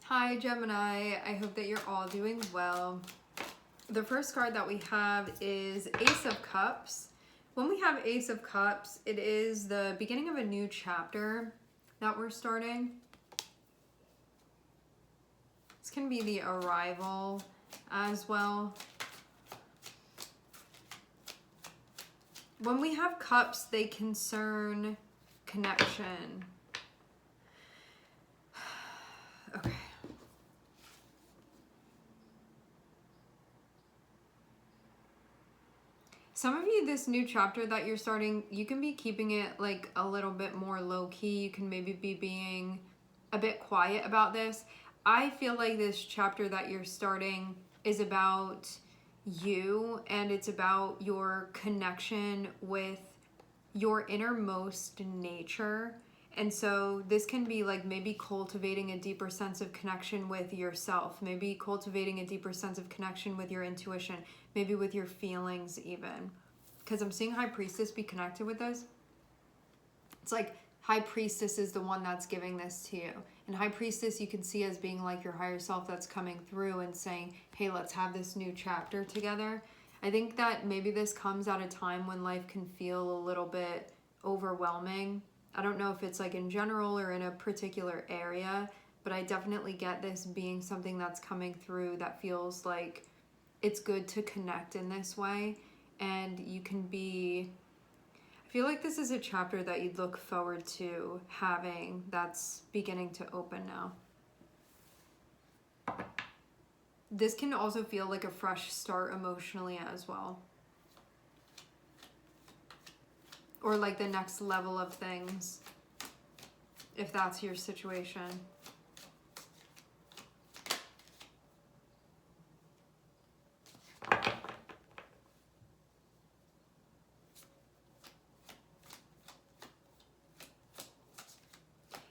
Hi Gemini, I hope that you're all doing well. The first card that we have is Ace of Cups. When we have Ace of Cups, it is the beginning of a new chapter that we're starting. This can be the arrival as well. When we have cups, they concern connection. Okay. Some of you, this new chapter that you're starting, you can be keeping it like a little bit more low-key. You can maybe be being a bit quiet about this. I feel like this chapter that you're starting is about you, and it's about your connection with your innermost nature. And so this can be like maybe cultivating a deeper sense of connection with yourself, maybe cultivating a deeper sense of connection with your intuition, maybe with your feelings even. Because I'm seeing High Priestess be connected with this. It's like High Priestess is the one that's giving this to you. And High Priestess you can see as being like your higher self that's coming through and saying, hey, let's have this new chapter together. I think that maybe this comes at a time when life can feel a little bit overwhelming. I don't know if it's like in general or in a particular area, but I definitely get this being something that's coming through that feels like it's good to connect in this way. And you can be, I feel like this is a chapter that you'd look forward to having that's beginning to open now. This can also feel like a fresh start emotionally as well. Or like the next level of things, if that's your situation.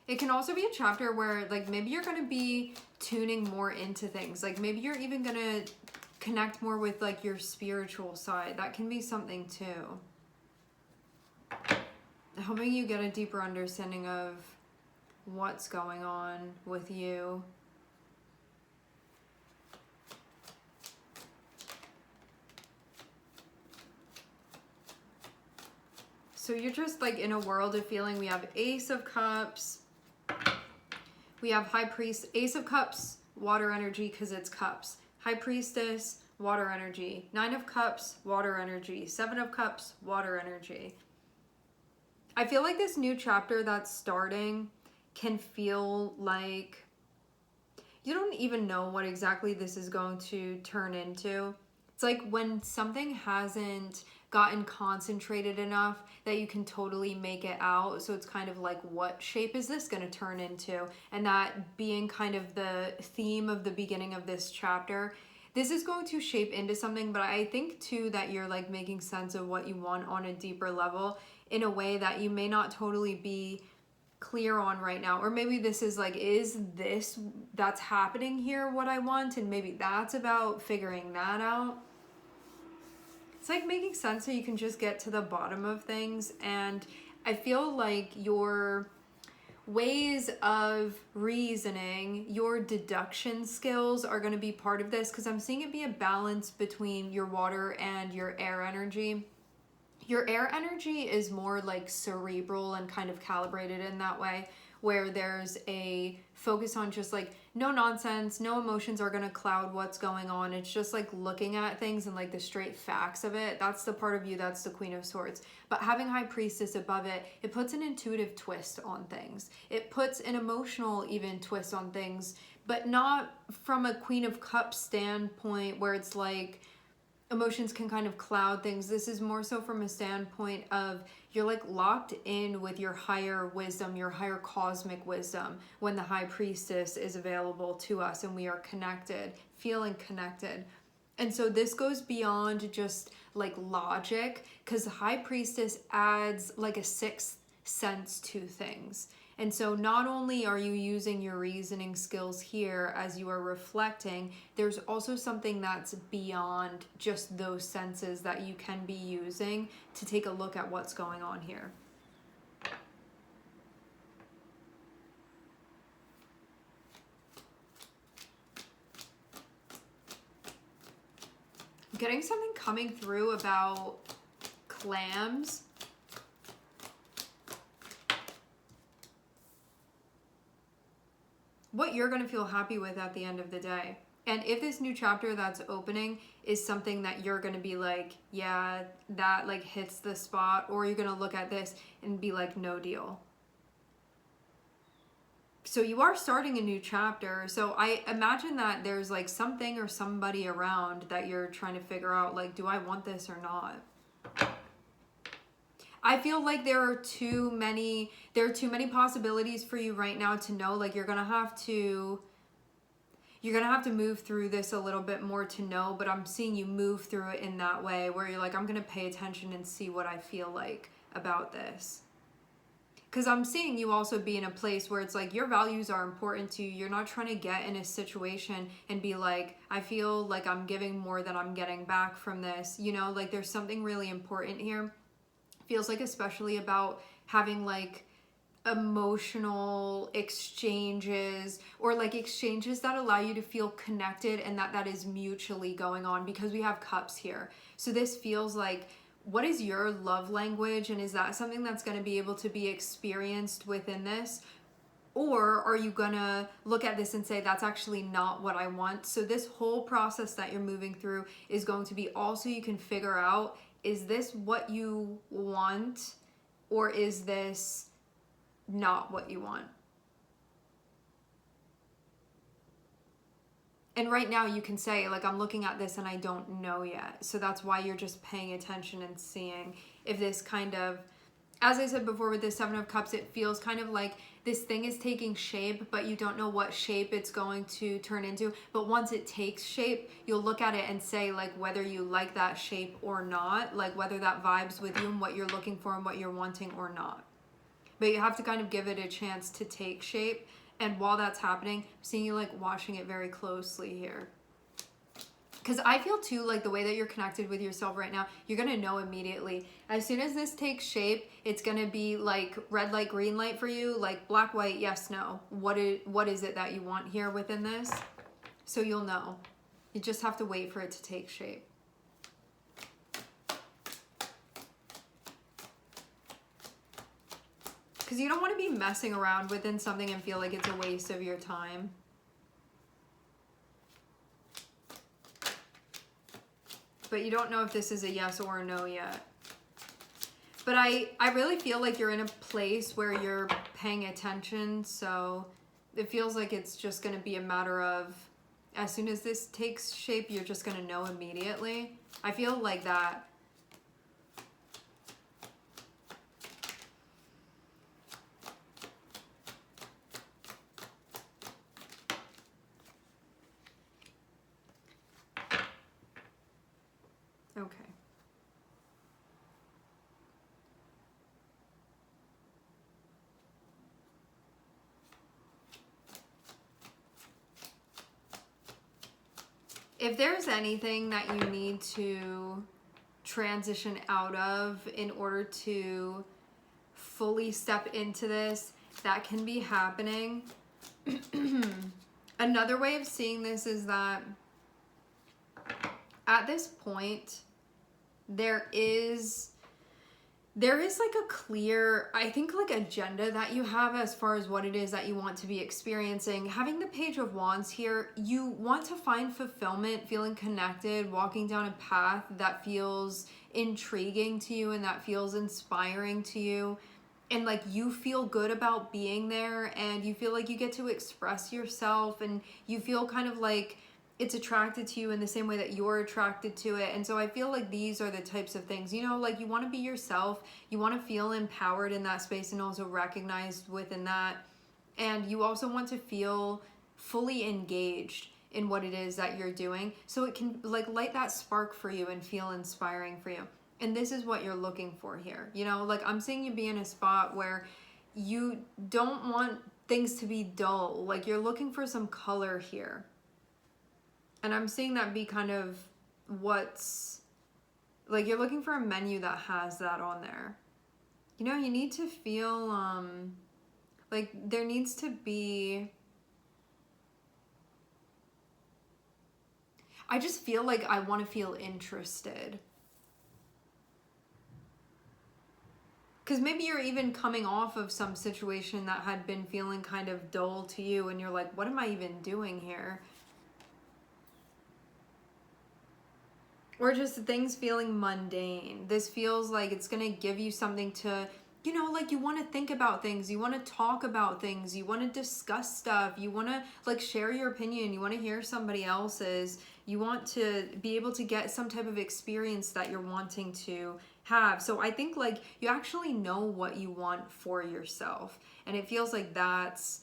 It can also be a chapter where like maybe you're going to be tuning more into things. Like maybe you're even going to connect more with like your spiritual side. That can be something too. Helping you get a deeper understanding of what's going on with you. So you're just like in a world of feeling. We have Ace of Cups. We have High Priest, Ace of Cups, water energy because it's cups. High Priestess, water energy. 9 of Cups, water energy. 7 of Cups, water energy. I feel like this new chapter that's starting can feel like you don't even know what exactly this is going to turn into. It's like when something hasn't gotten concentrated enough that you can totally make it out. So it's kind of like, what shape is this going to turn into? And that being kind of the theme of the beginning of this chapter. This is going to shape into something, but I think too that you're like making sense of what you want on a deeper level in a way that you may not totally be clear on right now. Or maybe this is like, is this that's happening here what I want? And maybe that's about figuring that out. It's like making sense so you can just get to the bottom of things. And I feel like your ways of reasoning, your deduction skills are going to be part of this, because I'm seeing it be a balance between your water and your air energy. Your air energy is more like cerebral and kind of calibrated in that way, where there's a focus on just like no nonsense, no emotions are going to cloud what's going on. It's just like looking at things and like the straight facts of it. That's the part of you that's the Queen of Swords. But having High Priestess above it, it puts an intuitive twist on things. It puts an emotional even twist on things, but not from a Queen of Cups standpoint where it's like emotions can kind of cloud things. This is more so from a standpoint of you're like locked in with your higher wisdom, your higher cosmic wisdom when the High Priestess is available to us and we are connected, feeling connected. And so this goes beyond just like logic, because the High Priestess adds like a sixth sense to things. And so not only are you using your reasoning skills here as you are reflecting, there's also something that's beyond just those senses that you can be using to take a look at what's going on here. Getting something coming through about clams. What you're going to feel happy with at the end of the day. And if this new chapter that's opening is something that you're going to be like, yeah, that like hits the spot, or you're going to look at this and be like, no deal. So you are starting a new chapter. So I imagine that there's like something or somebody around that you're trying to figure out, like, do I want this or not? I feel like there are too many possibilities for you right now to know. Like, you're gonna have to move through this a little bit more to know, but I'm seeing you move through it in that way where you're like, I'm gonna pay attention and see what I feel like about this. Because I'm seeing you also be in a place where it's like your values are important to you. You're not trying to get in a situation and be like, I feel like I'm giving more than I'm getting back from this. You know, like there's something really important here. Feels like especially about having like emotional exchanges, or like exchanges that allow you to feel connected and that is mutually going on, because we have cups here. So this feels like, what is your love language, and is that something that's going to be able to be experienced within this? Or are you gonna look at this and say, that's actually not what I want? So this whole process that you're moving through is going to be also, you can figure out, is this what you want, or is this not what you want? And right now you can say, like, I'm looking at this and I don't know yet. So that's why you're just paying attention and seeing if this kind of, as I said before with this Seven of Cups, it feels kind of like this thing is taking shape, but you don't know what shape it's going to turn into. But once it takes shape, you'll look at it and say, like, whether you like that shape or not, like whether that vibes with you and what you're looking for and what you're wanting or not. But you have to kind of give it a chance to take shape. And while that's happening, I'm seeing you like watching it very closely here. Because I feel too, like the way that you're connected with yourself right now, you're going to know immediately. As soon as this takes shape, it's going to be like red light, green light for you, like black, white, yes, no. What is it that you want here within this? So you'll know. You just have to wait for it to take shape. Because you don't want to be messing around within something and feel like it's a waste of your time. But you don't know if this is a yes or a no yet. But I really feel like you're in a place where you're paying attention. So it feels like it's just going to be a matter of, as soon as this takes shape, you're just going to know immediately. I feel like that. Okay. If there's anything that you need to transition out of in order to fully step into this, that can be happening. Another way of seeing this is that at this point, there is like a clear, I think, like agenda that you have as far as what it is that you want to be experiencing. Having the Page of Wands here, you want to find fulfillment, feeling connected, walking down a path that feels intriguing to you and that feels inspiring to you. And like you feel good about being there, and you feel like you get to express yourself, and you feel kind of like it's attracted to you in the same way that you're attracted to it. And so I feel like these are the types of things, you know, like you want to be yourself, you want to feel empowered in that space and also recognized within that. And you also want to feel fully engaged in what it is that you're doing, so it can like light that spark for you and feel inspiring for you. And this is what you're looking for here. You know, like I'm seeing you be in a spot where you don't want things to be dull. Like you're looking for some color here. And I'm seeing that be kind of what's, like you're looking for a menu that has that on there. You know, you need to feel, like there needs to be, I just feel like I want to feel interested. Because maybe you're even coming off of some situation that had been feeling kind of dull to you, and you're like, what am I even doing here? Or just things feeling mundane. This feels like it's going to give you something to, you know, like you want to think about things, you want to talk about things, you want to discuss stuff, you want to like share your opinion, you want to hear somebody else's, you want to be able to get some type of experience that you're wanting to have. So I think like you actually know what you want for yourself, and it feels like that's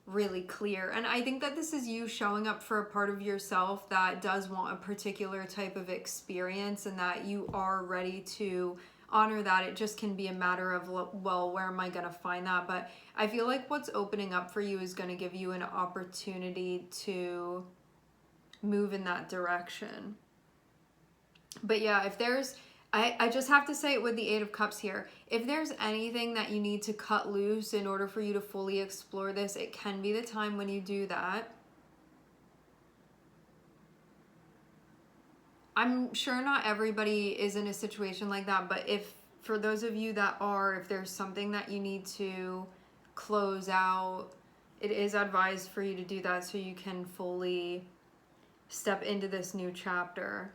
really clear. And I think that this is you showing up for a part of yourself that does want a particular type of experience, and that you are ready to honor that. It just can be a matter of, well, where am I going to find that? But I feel like what's opening up for you is going to give you an opportunity to move in that direction. But yeah, if there's, I just have to say it with the Eight of Cups here. If there's anything that you need to cut loose in order for you to fully explore this, it can be the time when you do that. I'm sure not everybody is in a situation like that, but if for those of you that are, if there's something that you need to close out, it is advised for you to do that so you can fully step into this new chapter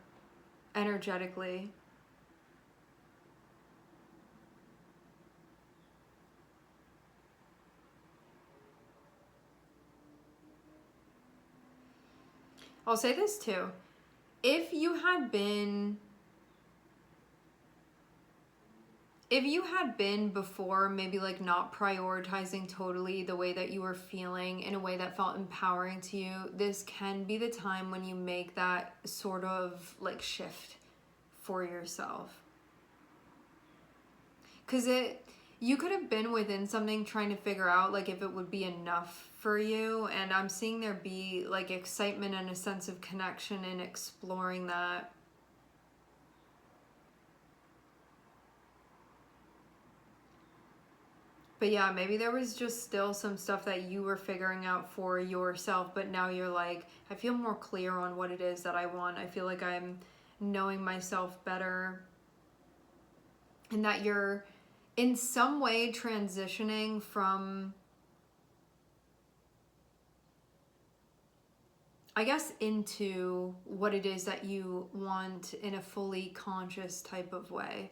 energetically. I'll say this too. If you had been before maybe like not prioritizing totally the way that you were feeling in a way that felt empowering to you, this can be the time when you make that sort of like shift for yourself. Because you could have been within something trying to figure out like if it would be enough for you, and I'm seeing there be like excitement and a sense of connection in exploring that. But yeah, maybe there was just still some stuff that you were figuring out for yourself, but now you're like, I feel more clear on what it is that I want. I feel like I'm knowing myself better, and that you're in some way transitioning from, I guess, into what it is that you want in a fully conscious type of way,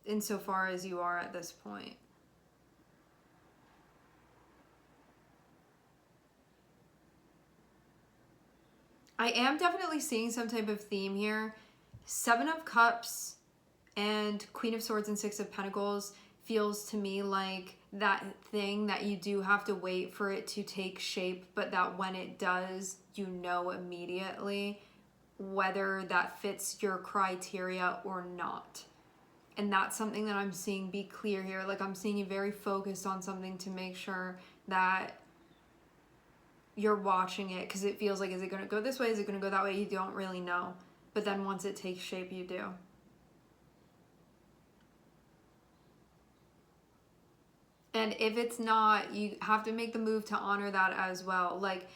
insofar as you are at this point. I am definitely seeing some type of theme here. Seven of Cups and Queen of Swords and Six of Pentacles feels to me like that thing that you do have to wait for it to take shape, but that when it does, you know immediately whether that fits your criteria or not. And that's something that I'm seeing be clear here. Like I'm seeing you very focused on something to make sure that you're watching it, because it feels like, is it going to go this way? Is it going to go that way? You don't really know. But then once it takes shape, you do. And if it's not, you have to make the move to honor that as well. Like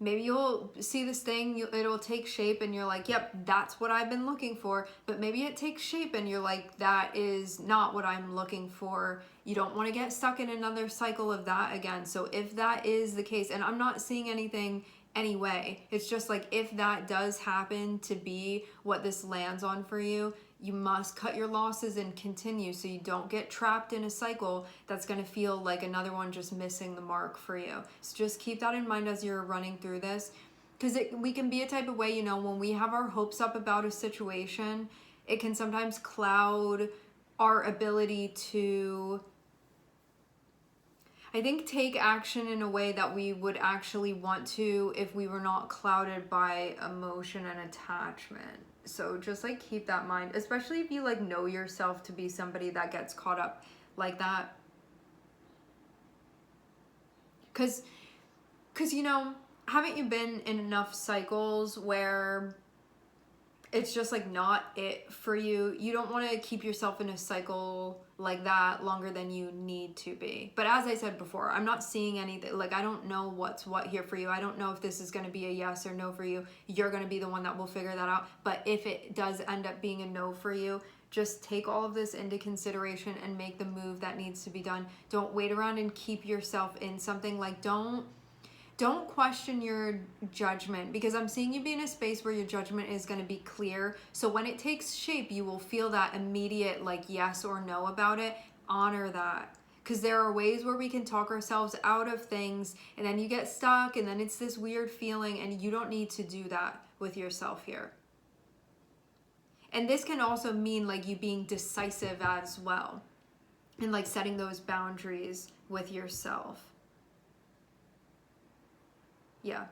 maybe you'll see this thing, it'll take shape and you're like, yep, that's what I've been looking for. But maybe it takes shape and you're like, that is not what I'm looking for. You don't want to get stuck in another cycle of that again. So if that is the case, and I'm not seeing anything anyway, it's just like if that does happen to be what this lands on for you, you must cut your losses and continue so you don't get trapped in a cycle that's going to feel like another one just missing the mark for you. So just keep that in mind as you're running through this, because we can be a type of way, you know, when we have our hopes up about a situation, it can sometimes cloud our ability to, I think, take action in a way that we would actually want to if we were not clouded by emotion and attachment. So just like keep that in mind, especially if you like know yourself to be somebody that gets caught up like that. Cause you know, haven't you been in enough cycles where it's just like not it for you. You don't want to keep yourself in a cycle like that longer than you need to be. But as I said before, I'm not seeing anything, like I don't know what's what here for you. I don't know if this is going to be a yes or no for you. You're going to be the one that will figure that out. But if it does end up being a no for you, just take all of this into consideration and make the move that needs to be done. Don't wait around and keep yourself in something. Like don't question your judgment, because I'm seeing you be in a space where your judgment is going to be clear. So when it takes shape, you will feel that immediate like yes or no about it. Honor that, because there are ways where we can talk ourselves out of things and then you get stuck and then it's this weird feeling, and you don't need to do that with yourself here. And this can also mean like you being decisive as well, and like setting those boundaries with yourself. Yeah.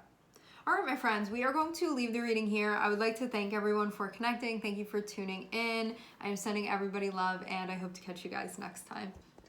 All right, my friends, we are going to leave the reading here. I would like to thank everyone for connecting. Thank you for tuning in. I am sending everybody love, and I hope to catch you guys next time.